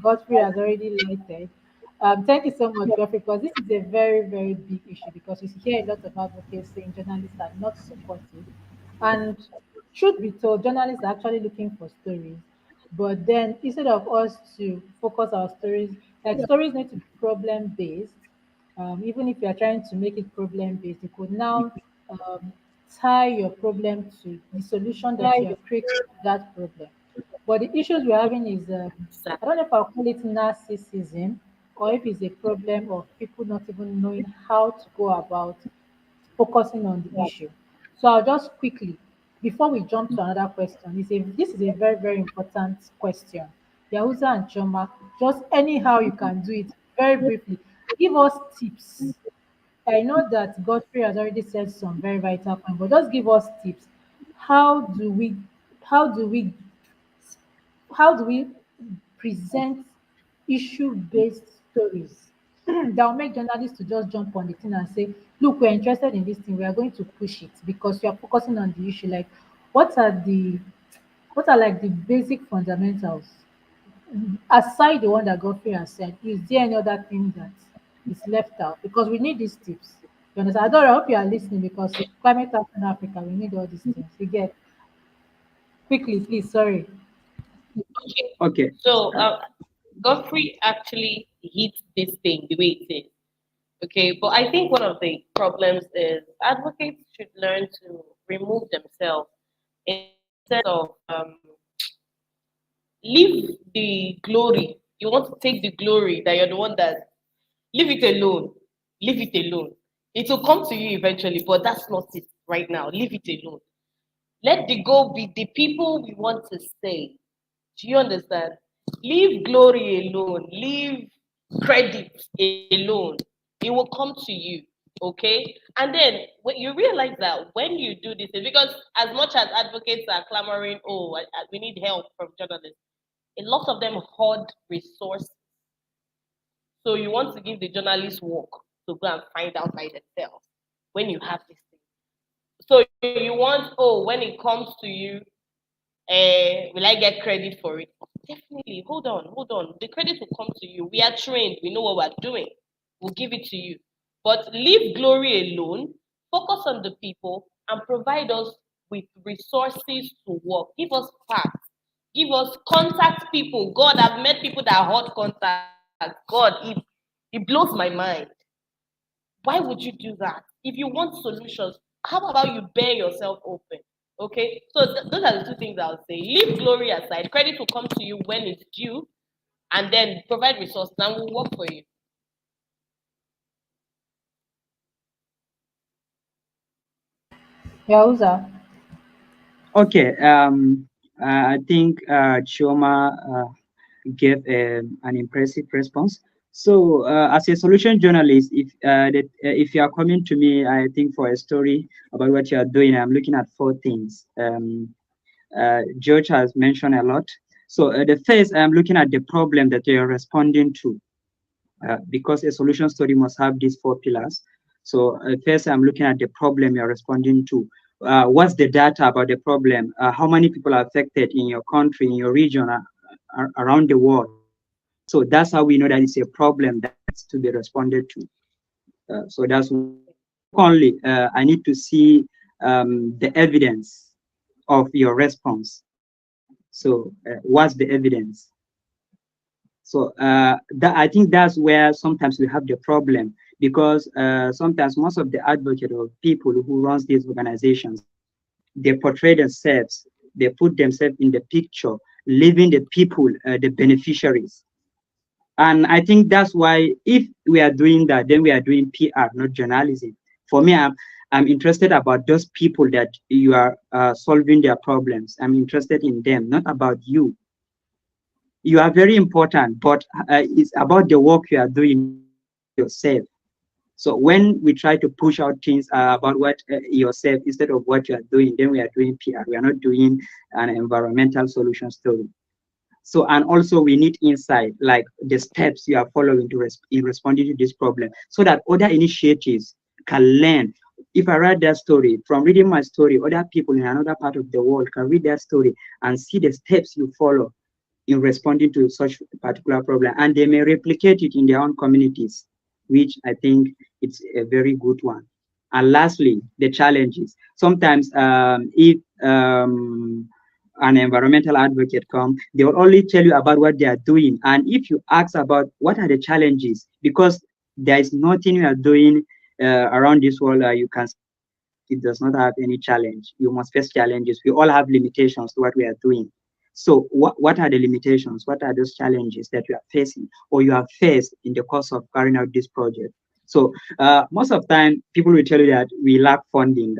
Godfrey has already lighted. Thank you so much, Godfrey, because this is a very, very big issue because you hear a lot of advocates saying journalists are not supportive. And truth be told, journalists are actually looking for stories. But then instead of us to focus our stories, like stories need to be problem based. Even if you are trying to make it problem based, you could now um, tie your problem to the solution that you have created to that problem. But the issues we're having is, I don't know if I'll call it narcissism or if it's a problem of people not even knowing how to go about focusing on the issue. So I'll just quickly, before we jump to another question, this is a very, very important question. Yahuza and Chioma, just anyhow you can do it very briefly. Give us tips. I know that Godfrey has already said some very vital points, but just give us tips. How do we how do we how do we present issue-based stories that will make journalists to just jump on the thing and say, look, we're interested in this thing, we are going to push it because you are focusing on the issue. Like what are the what are like the basic fundamentals aside the one that Godfrey has said? Is there any other thing that is left out? Because we need these tips. You understand? Adora, I hope you are listening because climate action in Africa, we need all these things. You get quickly, please. Sorry. Okay. Okay. So Godfrey actually hit this thing the way it is. Okay, but I think one of the problems is advocates should learn to remove themselves instead of leave the glory. You want to take the glory that you're the one that leave it alone. Leave it alone. It will come to you eventually, but that's not it right now. Leave it alone. Let the goal be the people we want to say. Do you understand? Leave glory alone. Leave credit alone. It will come to you. Okay? And then when you realize that when you do this, because as much as advocates are clamoring, oh, we need help from journalists, a lot of them hoard resources. So you want to give the journalists work to go and find out by themselves when you have this thing. So you want, oh, when it comes to you, will I get credit for it? Definitely. Hold on, hold on. The credit will come to you. We are trained. We know what we're doing. We'll give it to you. But leave glory alone. Focus on the people and provide us with resources to work. Give us facts. Give us contact people. God, I've met people that are hot contacts. God, it blows my mind. Why would you do that? If you want solutions, how about you bear yourself open? Okay, so those are the two things I'll say. Leave glory aside. Credit will come to you when it's due, and then provide resources and we'll work for you. Yahuza. Okay. I think Chioma gave an impressive response. So, as a solution journalist, if you are coming to me, I think for a story about what you are doing, I'm looking at four things. George has mentioned a lot. So, the first, I'm looking at the problem that you are responding to, because a solution story must have these four pillars. So, first, I'm looking at the problem you're responding to. What's the data about the problem? How many people are affected in your country, in your region, around the world? So that's how we know that it's a problem that needs to be responded to. So that's one. Secondly, I need to see the evidence of your response. So what's the evidence? So I think that's where sometimes we have the problem, because sometimes most of the advocates or people who runs these organizations, they portray themselves, they put themselves in the picture, leaving the people, the beneficiaries. And I think that's why if we are doing that, then we are doing PR, not journalism. For me, I'm interested about those people that you are solving their problems. I'm interested in them, not about you. You are very important, but it's about the work you are doing yourself. So when we try to push out things about what yourself instead of what you are doing, then we are doing PR. We are not doing an environmental solution story. So, and also we need insight, like the steps you are following to in responding to this problem, so that other initiatives can learn. If I write that story, from reading my story, other people in another part of the world can read that story and see the steps you follow in responding to such a particular problem, and they may replicate it in their own communities, which I think it's a very good one. And lastly, the challenges. Sometimes if an environmental advocate come, they will only tell you about what they are doing. And if you ask about what are the challenges, because there is nothing you are doing around this world, you can, it does not have any challenge. You must face challenges. We all have limitations to what we are doing. So what are the limitations? What are those challenges that you are facing or you have faced in the course of carrying out this project? So most of the time, people will tell you that we lack funding.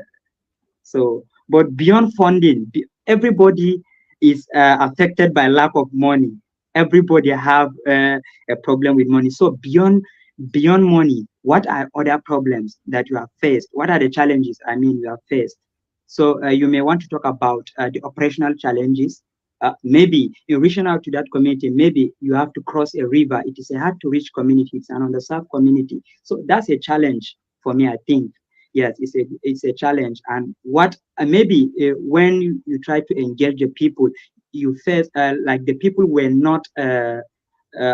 So, but beyond funding, everybody is affected by lack of money. Everybody have a problem with money. So beyond money, what are other problems that you have faced? What are the challenges, I mean, you have faced? So you may want to talk about the operational challenges. Maybe you're reaching out to that community. Maybe you have to cross a river. It is a hard to reach community. It's an underserved community. So that's a challenge for me, I think. Yes, it's a challenge. And what maybe when you try to engage the people, you face like the people were not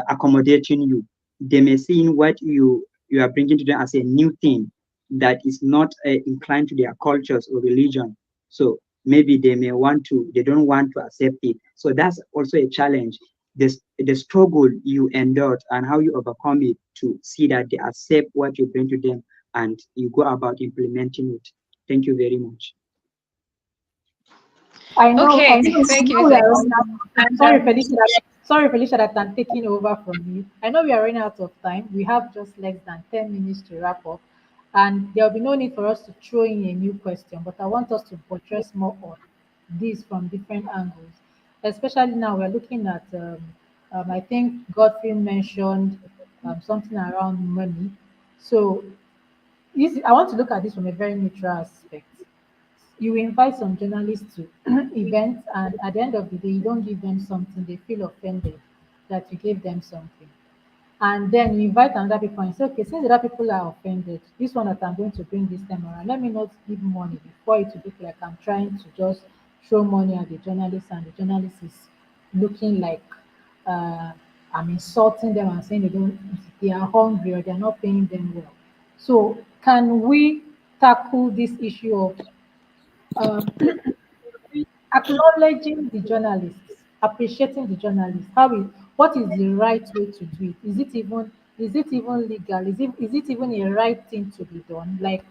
accommodating you. They may see in what you are bringing to them as a new thing that is not inclined to their cultures or religion. So maybe they don't want to accept it. So that's also a challenge. The struggle you endured and how you overcome it to see that they accept what you bring to them and you go about implementing it. Thank you very much. Okay, I thank know you, we thank are running out you. of time. Sorry, Felicia, that I'm taking over from you. I know we are running out of time. We have just less than 10 minutes to wrap up, and there will be no need for us to throw in a new question, but I want us to buttress more on this from different angles. Especially now, we're looking at, I think Godfrey mentioned something around money. So, I want to look at this from a very neutral aspect. You invite some journalists to events, and at the end of the day, you don't give them something, they feel offended that you gave them something. And then you invite another people and say, okay, since the other people are offended, this one that I'm going to bring this time around, let me not give money before it will look like I'm trying to just throw money at the journalist, and the journalist is looking like uh, I'm insulting them and saying they are hungry or they're not paying them well. So can we tackle this issue of uh, acknowledging the journalists, appreciating the journalists? What is the right way to do it? Is it even legal? Is it even a right thing to be done? Like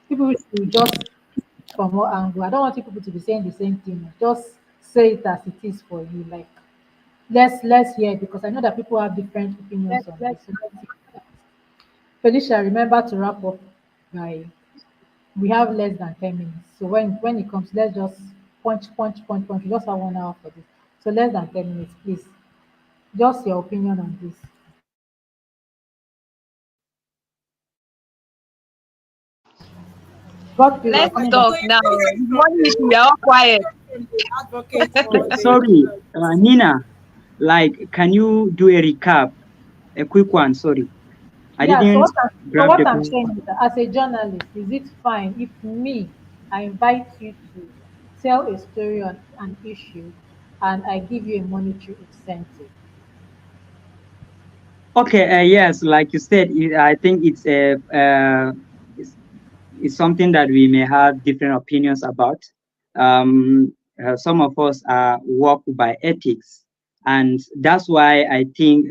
people should just from what angle. I don't want you people to be saying the same thing. Just say it as it is for you. Like let's hear it, because I know that people have different opinions on this. So let's hear it. Felicia, remember to wrap up by, we have less than 10 minutes. So when it comes, let's just punch. We just have 1 hour for this. So less than 10 minutes, please. Just your opinion on this. Godfrey, we're Let's coming back. talk So now. you take One issue, we are all quiet. from the advocate or the Sorry, Nina, like, can you do a recap? A quick one, sorry. I Yeah, didn't so grab what the I'm point. saying is that as a journalist, is it fine if me, I invite you to tell a story on an issue and I give you a monetary incentive? Okay, yes, like you said, I think it's, it's something that we may have different opinions about. Some of us work by ethics, and that's why I think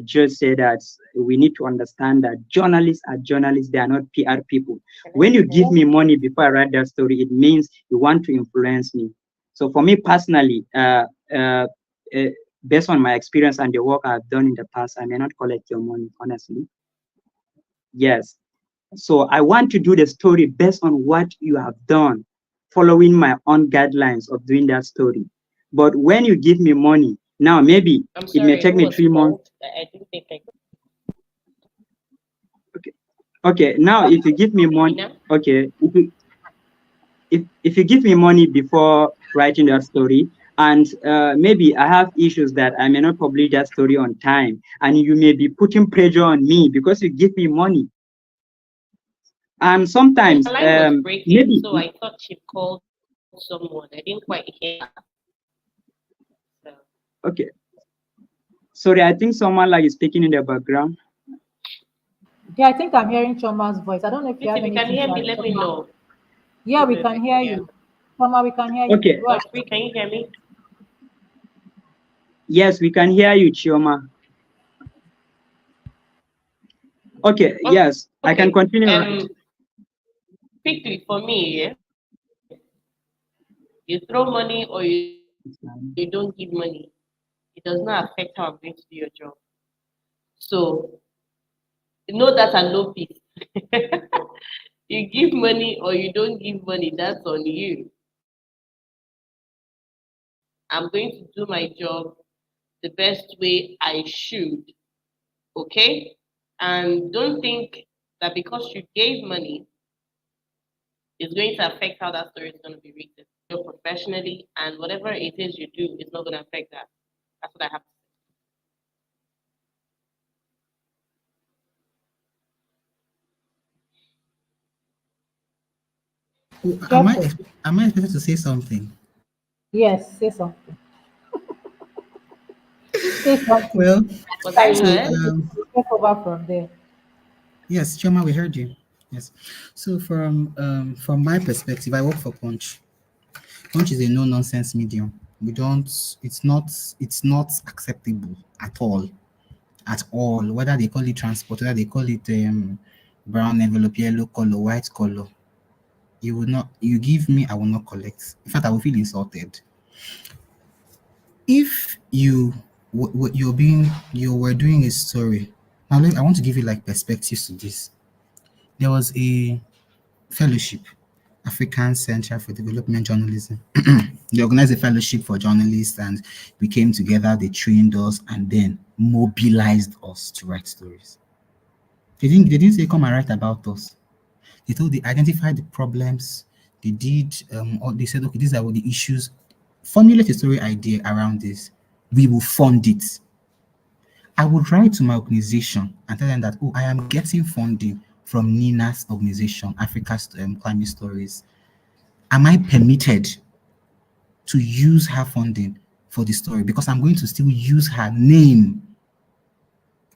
Joe said that we need to understand that journalists are journalists; they are not PR people. When you give me money before I write that story, it means you want to influence me. So for me personally, uh, based on my experience and the work I've done in the past, I may not collect your money, honestly. Yes. So I want to do the story based on what you have done, following my own guidelines of doing that story. But when you give me money, now maybe I'm it may sorry, take who me was 3 months. called? I didn't think I Okay. Okay. Now if you give me money, Nina. okay, if you give me money before writing that story, and maybe I have issues that I may not publish that story on time, and you may be putting pressure on me because you give me money. And Sorry, sometimes the line was breaking, maybe so I thought she called someone. I didn't quite hear her. So, okay. Sorry, I think someone like is speaking in the background. Yeah, I think I'm hearing Choma's voice. I don't know if you please, have if you can anything hear to me, add, let me Choma. know. Yeah, So we that I can can hear hear. you. Choma, we can hear you. Okay. Go ahead. Godfrey, can you hear me? Yes, we can hear you, Chioma. Okay. Yes, I can Okay. continue, right? Quickly for me, yeah, you throw money or you don't give money, it does not affect how I'm going to do your job. So you know that I know peace. You give money or you don't give money, that's on you. I'm going to do my job the best way I should. Okay? And don't think that because you gave money, it's going to affect how that story is going to be written. Professionally, and whatever it is you do is not going to affect that. That's what I have to Oh, Jeffrey, am I expected to say something? yes, say something. Say something. Well, say. Was I so heard? Take over from there. yes, Choma, we heard you. Yes. So from my perspective, I work for Punch. Punch is a no nonsense medium. We don't. It's not acceptable at all. At all. Whether they call it transport, whether they call it brown envelope, yellow color, white color. You will not. You give me, I will not collect. In fact, I will feel insulted. If you were doing a story. Now, I want to give you like perspectives to this. There was a fellowship, African Center for Development Journalism. They organized a fellowship for journalists, and we came together. They trained us and then mobilized us to write stories. They didn't say come and write about us. They identified the problems. They did or they said, okay, these are what the issues. Formulate a story idea around this. We will fund it. I would write to my organization and tell them that, oh, I am getting funding from Nina's organization, Africa's Climate Stories. Am I permitted to use her funding for the story? Because I'm going to still use her name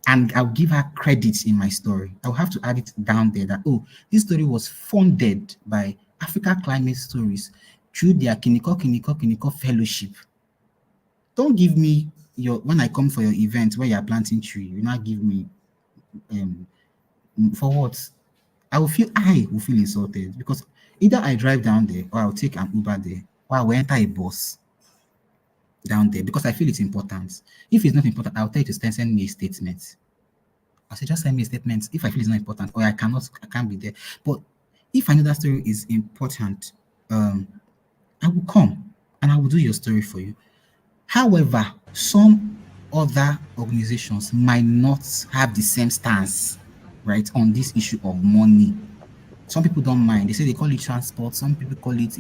and I'll give her credits in my story. I'll have to add it down there that, oh, this story was funded by Africa Climate Stories through their Kiniko Fellowship. Don't give me when I come for your event where you're planting tree, you not give me for what? I will feel insulted because Either I drive down there or I'll take an Uber there or I'll enter a bus down there because I feel it's important. If it's not important, I'll tell you to send me a statement. I say just send me a statement if I feel it's not important or I can't be there. But if I know that story is important, I will come and I will do your story for you. However, some other organizations might not have the same stance, right, on this issue of money. Some people don't mind. They say they call it transport. Some people call it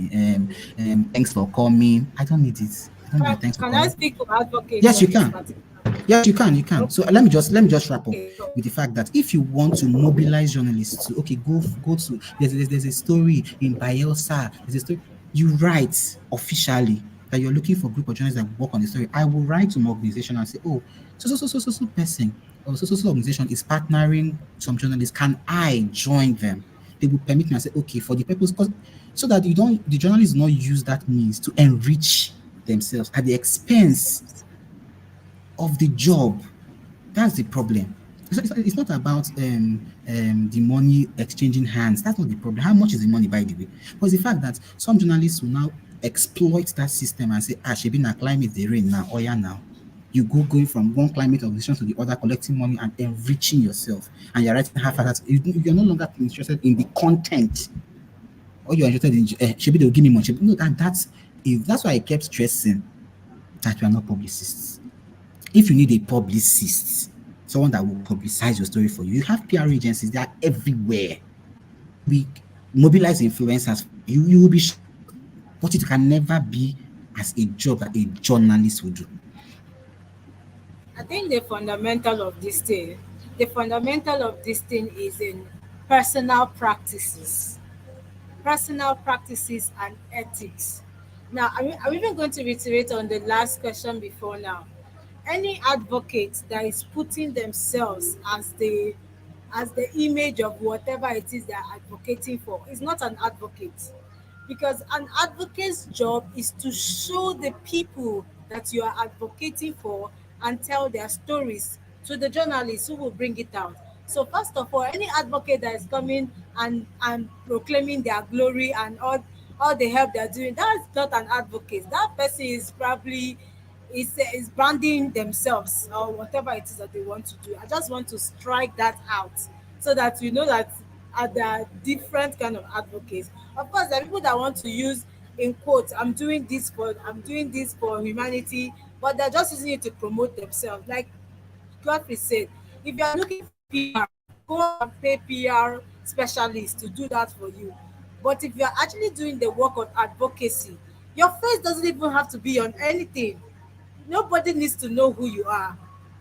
thanks for coming. I don't need it. I don't need your thanks for Can I coming. speak to advocates Yes, on you this can. particular? Yes, you can. You can. So let me just wrap up Okay, so with the fact that if you want to mobilize journalists to okay go to there's a story in Bielsa, there's a story you write officially that you're looking for a group of journalists that work on the story. I will write to my organization and say, oh, so person or so organization is partnering some journalists. Can I join them? They will permit me and say, okay, for the purpose, because so that the journalists do not use that means to enrich themselves at the expense of the job. That's the problem. It's not about the money exchanging hands. That's not the problem. How much is the money, by the way? But it's the fact that some journalists will now exploit that system and say, ah, she been a climate the rain now, oh yeah now. You going from one climate organization to the other, collecting money and enriching yourself, and you're writing half that. You're no longer interested in the content, or you're interested in maybe they'll give me money. No, that's why I kept stressing that we are not publicists. If you need a publicist, someone that will publicize your story for you, you have PR agencies, they are everywhere. We mobilize influencers for you, you will be but it can never be as a job that a journalist would do. I think the fundamental of this thing is in personal practices, personal practices and ethics. Now, I'm even going to reiterate on the last question before now. Any advocate that is putting themselves as the image of whatever it is they're advocating for is not an advocate, because an advocate's job is to show the people that you are advocating for and tell their stories to the journalists who will bring it out. So first of all, any advocate that is coming and proclaiming their glory and all the help they're doing, that's not an advocate. That person is probably is branding themselves or whatever it is that they want to do. I just want to strike that out so that you know that there are different kind of advocates. Of course, there are people that want to use in quotes, I'm doing this for humanity, but they're just using it to promote themselves. Like Godfrey said, if you are looking for PR, go and pay PR specialists to do that for you. But if you are actually doing the work of advocacy, your face doesn't even have to be on anything. Nobody needs to know who you are.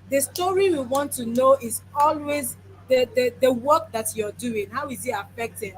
The story we want to know is always the work that you're doing. How is it affecting?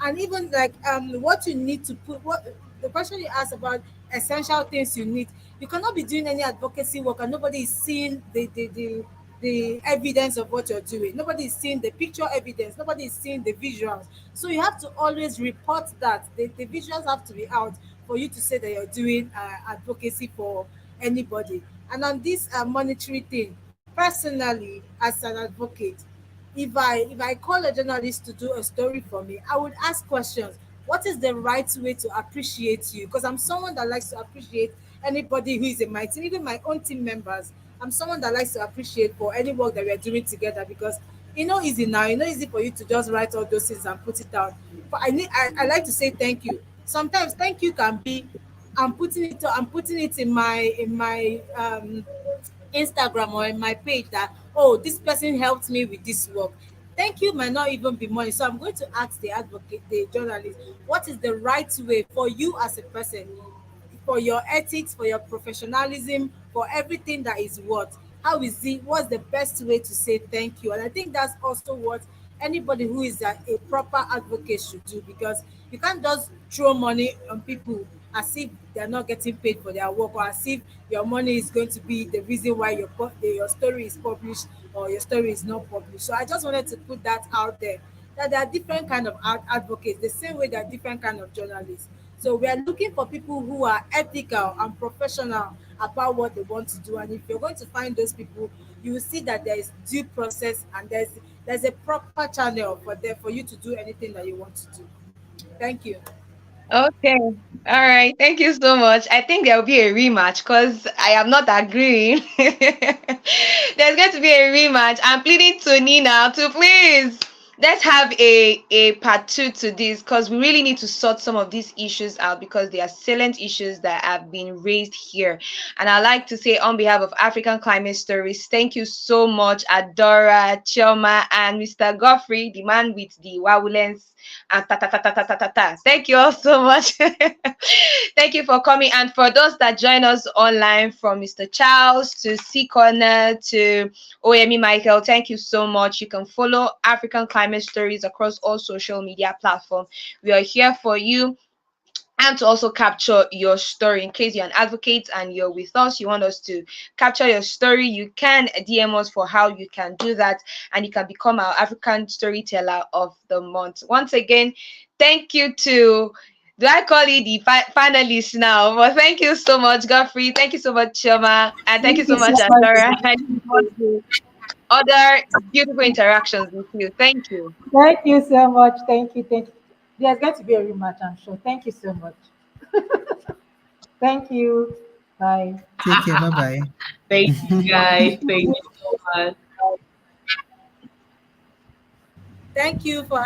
And even like what you need to put, what the question you asked about essential things you need. You cannot be doing any advocacy work and nobody is seeing the evidence of what you're doing. Nobody is seeing the picture evidence. Nobody is seeing the visuals. So you have to always report that the visuals have to be out for you to say that you're doing advocacy for anybody. And on this monetary thing, personally, as an advocate, if I call a journalist to do a story for me, I would ask questions. What is the right way to appreciate you? Because I'm someone that likes to appreciate anybody who is in my team, even my own team members. I'm someone that likes to appreciate for any work that we are doing together, because easy now, easy for you to just write all those things and put it out. But I like to say thank you. Sometimes thank you can be I'm putting it in my Instagram or in my page that, oh, this person helped me with this work. Thank you might not even be money. So I'm going to ask the journalist, what is the right way for you as a person, for your ethics, for your professionalism, for everything that is what? How is it? What's the best way to say thank you? And I think that's also what anybody who is a proper advocate should do, because you can't just throw money on people as if they're not getting paid for their work, or as if your money is going to be the reason why your story is published or your story is not published. So I just wanted to put that out there, that there are different kind of advocates, the same way there are different kind of journalists. So we are looking for people who are ethical and professional about what they want to do. And if you're going to find those people, you will see that there is due process and there's a proper channel for you to do anything that you want to do. Thank you. Okay. All right. Thank you so much. I think there will be a rematch because I am not agreeing. There's going to be a rematch. I'm pleading to Nina to please let's have a part two to this because we really need to sort some of these issues out because they are salient issues that have been raised here. And I'd like to say on behalf of African Climate Stories, thank you so much, Adora, Chioma, and Mr. Godfrey, the man with the wowulence and ta ta ta ta ta ta ta ta. Thank you all so much. Thank you for coming. And for those that join us online, from Mr. Charles to C Corner to OME Michael, thank you so much. You can follow African Climate Stories across all social media platforms. We are here for you and to also capture your story. In case you're an advocate and you're with us, you want us to capture your story, you can DM us for how you can do that, and you can become our African storyteller of the month. Once again, thank you to, do I call it the finalists now? But thank you so much, Godfrey. Thank you so much, Chioma, and thank you Thank so you so much, much. Adora. I look forward to other beautiful interactions with you. Thank you. Thank you so much. Thank you. Thank you. There's going to be a rematch, I'm sure. Thank you so much. Thank you. Bye. Take care. Bye bye. Thank you guys. Thank you so much. Thank you for